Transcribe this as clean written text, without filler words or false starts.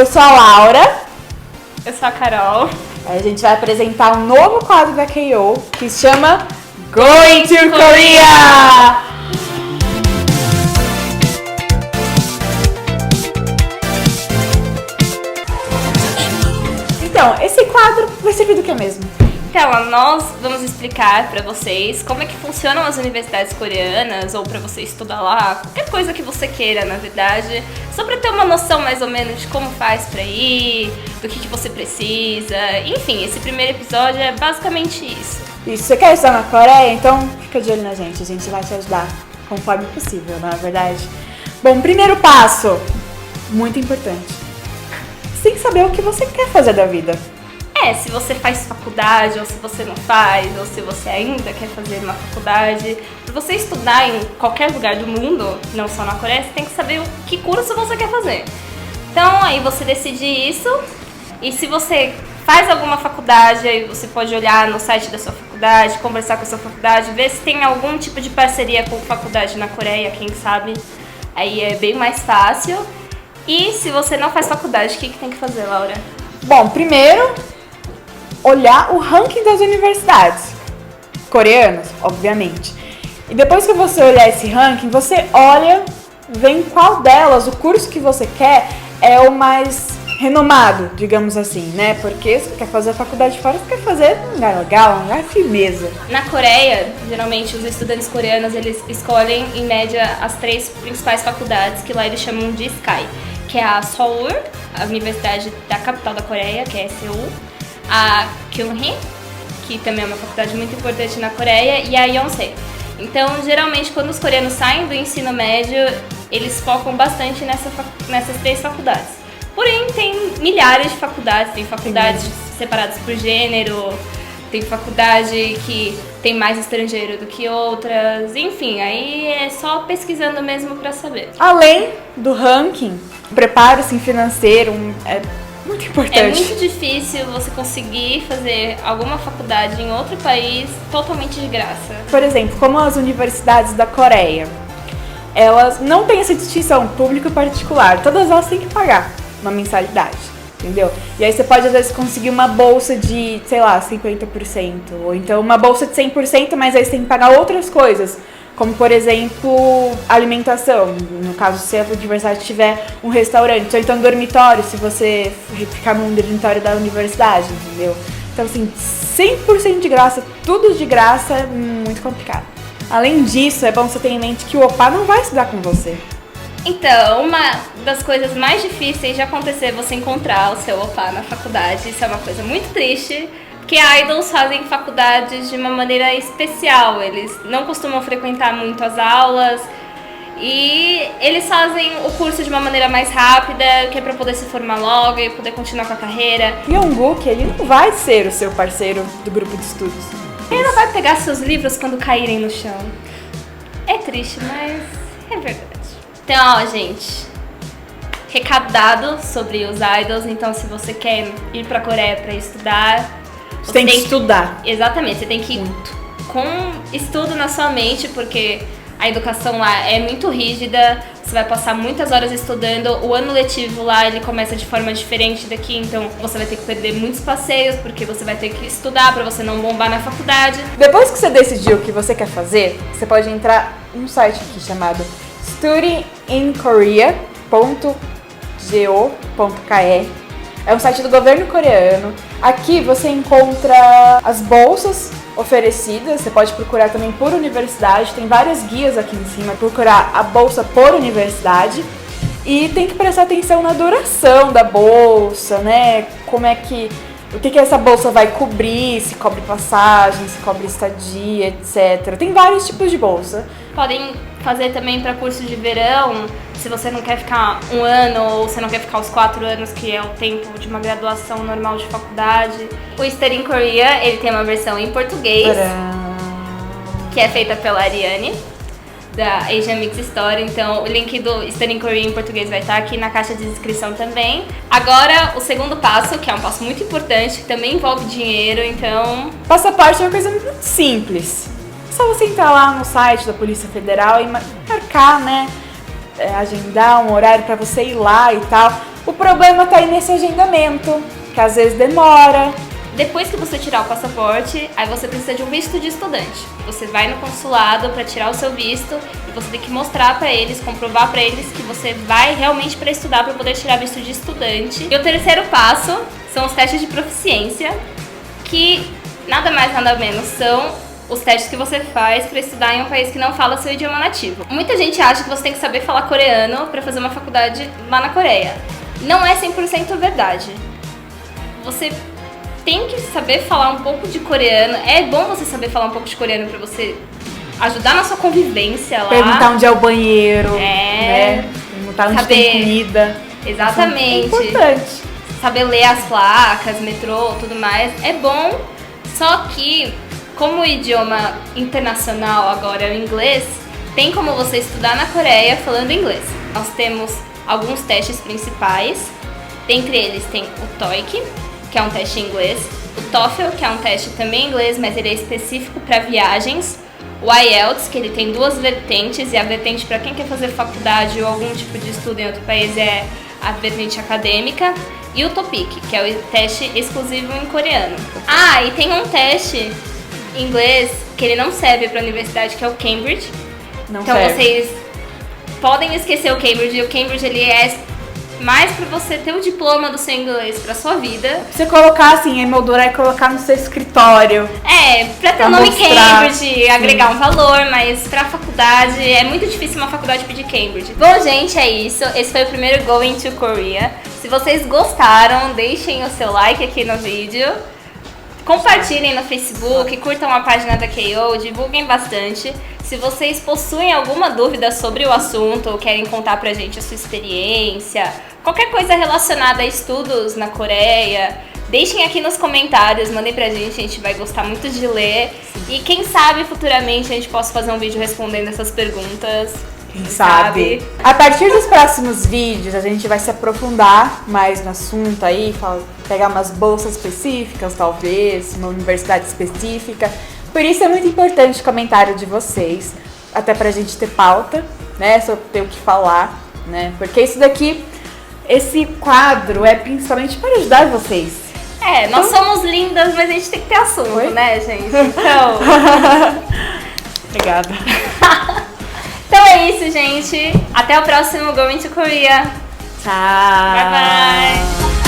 Eu sou a Laura. Eu sou a Carol. A gente vai apresentar um novo quadro da KO que se chama Going to Korea! Então, esse quadro vai servir do que mesmo? Então, nós vamos explicar pra vocês como é que funcionam as universidades coreanas, ou pra você estudar lá, qualquer coisa que você queira, na verdade, só pra ter uma noção mais ou menos de como faz pra ir, do que você precisa. Enfim, esse primeiro episódio é basicamente isso. Isso, você quer estudar na Coreia? Então fica de olho na gente, a gente vai te ajudar conforme possível, não é verdade? Bom, primeiro passo, muito importante. Você tem que saber o que você quer fazer da vida. Se você faz faculdade, ou se você não faz, ou se você ainda quer fazer uma faculdade. Pra você estudar em qualquer lugar do mundo, não só na Coreia, você tem que saber que curso você quer fazer. Então, aí você decide isso, e se você faz alguma faculdade, aí você pode olhar no site da sua faculdade, conversar com a sua faculdade, ver se tem algum tipo de parceria com faculdade na Coreia, quem sabe. Aí é bem mais fácil. E se você não faz faculdade, o que tem que fazer, Laura? Bom, primeiro, olhar o ranking das universidades coreanas, obviamente. E depois que você olhar esse ranking, você olha, vê em qual delas o curso que você quer é o mais renomado, digamos assim, né? Porque você quer fazer a faculdade fora, você quer fazer num lugar legal, num lugar firmeza. Na Coreia, geralmente os estudantes coreanos, eles escolhem em média as 3 principais faculdades, que lá eles chamam de SKY, que é a Seoul, a universidade da capital da Coreia, que é Seul, a Kyunhee, que também é uma faculdade muito importante na Coreia, e a Yonsei. Então, geralmente, quando os coreanos saem do ensino médio, eles focam bastante nessas 3 faculdades. Porém, tem milhares de faculdades, tem faculdades separadas por gênero, tem faculdade que tem mais estrangeiro do que outras, enfim, aí é só pesquisando mesmo pra saber. Além do ranking, o preparo financeiro é muito importante. É muito difícil você conseguir fazer alguma faculdade em outro país totalmente de graça. Por exemplo, como as universidades da Coreia, elas não têm essa distinção público e particular, todas elas têm que pagar uma mensalidade, entendeu? E aí você pode às vezes conseguir uma bolsa de, sei lá, 50%, ou então uma bolsa de 100%, mas aí você tem que pagar outras coisas, como por exemplo, alimentação, no caso se a universidade tiver um restaurante, ou então dormitório, se você ficar num dormitório da universidade, entendeu? Então assim, 100% de graça, tudo de graça é muito complicado. Além disso, é bom você ter em mente que o OPA não vai estudar com você. Então, uma das coisas mais difíceis de acontecer é você encontrar o seu OPA na faculdade. Isso é uma coisa muito triste, porque idols fazem faculdades de uma maneira especial. Eles não costumam frequentar muito as aulas e eles fazem o curso de uma maneira mais rápida, que é pra poder se formar logo e poder continuar com a carreira. E o Yongguk, ele não vai ser o seu parceiro do grupo de estudos. Ele não vai pegar seus livros quando caírem no chão. É triste, mas é verdade. Então, ó, gente, recado dado sobre os idols. Então, se você quer ir pra Coreia pra estudar, você tem que estudar. Exatamente, você tem que ir com estudo na sua mente, porque a educação lá é muito rígida, você vai passar muitas horas estudando, o ano letivo lá ele começa de forma diferente daqui, então você vai ter que perder muitos passeios, porque você vai ter que estudar pra você não bombar na faculdade. Depois que você decidiu o que você quer fazer, você pode entrar num site aqui chamado studyinkorea.go.ke. É um site do governo coreano. Aqui você encontra as bolsas oferecidas, você pode procurar também por universidade, tem várias guias aqui em cima, procurar a bolsa por universidade e tem que prestar atenção na duração da bolsa, né? O que essa bolsa vai cobrir, se cobre passagem, se cobre estadia, etc. Tem vários tipos de bolsa. Podem fazer também para curso de verão, se você não quer ficar um ano ou você não quer ficar os 4 anos, que é o tempo de uma graduação normal de faculdade. O Study in Korea, ele tem uma versão em português, que é feita pela Ariane, da Asian Mix Story. Então o link do Study in Korea em português vai estar aqui na caixa de descrição também. Agora, o segundo passo, que é um passo muito importante, que também envolve dinheiro, então... Passaporte é uma coisa muito simples. É só você entrar lá no site da Polícia Federal e marcar, né? Agendar um horário pra você ir lá e tal. O problema tá aí nesse agendamento, que às vezes demora. Depois que você tirar o passaporte, aí você precisa de um visto de estudante. Você vai no consulado para tirar o seu visto e você tem que mostrar para eles, comprovar para eles que você vai realmente para estudar para poder tirar visto de estudante. E o terceiro passo são os testes de proficiência, que nada mais nada menos são os testes que você faz para estudar em um país que não fala seu idioma nativo. Muita gente acha que você tem que saber falar coreano para fazer uma faculdade lá na Coreia. Não é 100% verdade. Você tem que saber falar um pouco de coreano. É bom você saber falar um pouco de coreano pra você ajudar na sua convivência lá. Perguntar onde é o banheiro, né? Perguntar onde tem comida. Exatamente. É importante. Saber ler as placas, metrô, tudo mais. É bom, só que como o idioma internacional agora é o inglês, tem como você estudar na Coreia falando inglês. Nós temos alguns testes principais. Dentre eles tem o TOEIC, que é um teste em inglês, o TOEFL, que é um teste também em inglês, mas ele é específico para viagens, o IELTS, que ele tem duas vertentes, e a vertente para quem quer fazer faculdade ou algum tipo de estudo em outro país é a vertente acadêmica, e o TOPIK, que é o teste exclusivo em coreano. Ah, e tem um teste em inglês que ele não serve para a universidade, que é o Cambridge. Não então serve. Vocês podem esquecer o Cambridge, e o Cambridge ele é mais pra você ter o diploma do seu inglês pra sua vida. Você colocar assim, emoldurar e colocar no seu escritório. Pra ter o nome Cambridge, agregar um valor, mas pra faculdade, é muito difícil uma faculdade pedir Cambridge. Bom, gente, é isso. Esse foi o primeiro Going to Korea. Se vocês gostaram, deixem o seu like aqui no vídeo. Compartilhem no Facebook, curtam a página da KO, divulguem bastante. Se vocês possuem alguma dúvida sobre o assunto ou querem contar pra gente a sua experiência, qualquer coisa relacionada a estudos na Coreia, deixem aqui nos comentários, mandem pra gente, a gente vai gostar muito de ler. E quem sabe futuramente a gente possa fazer um vídeo respondendo essas perguntas. Quem sabe? A partir dos próximos vídeos a gente vai se aprofundar mais no assunto aí, pegar umas bolsas específicas, talvez, uma universidade específica. Por isso é muito importante o comentário de vocês, até pra gente ter pauta, né, sobre ter o que falar, né, porque isso daqui, esse quadro é principalmente para ajudar vocês. Nós somos lindas, mas a gente tem que ter assunto, né, gente? Então... Obrigada. Então é isso, gente. Até o próximo Going to Korea. Tchau. Bye, bye.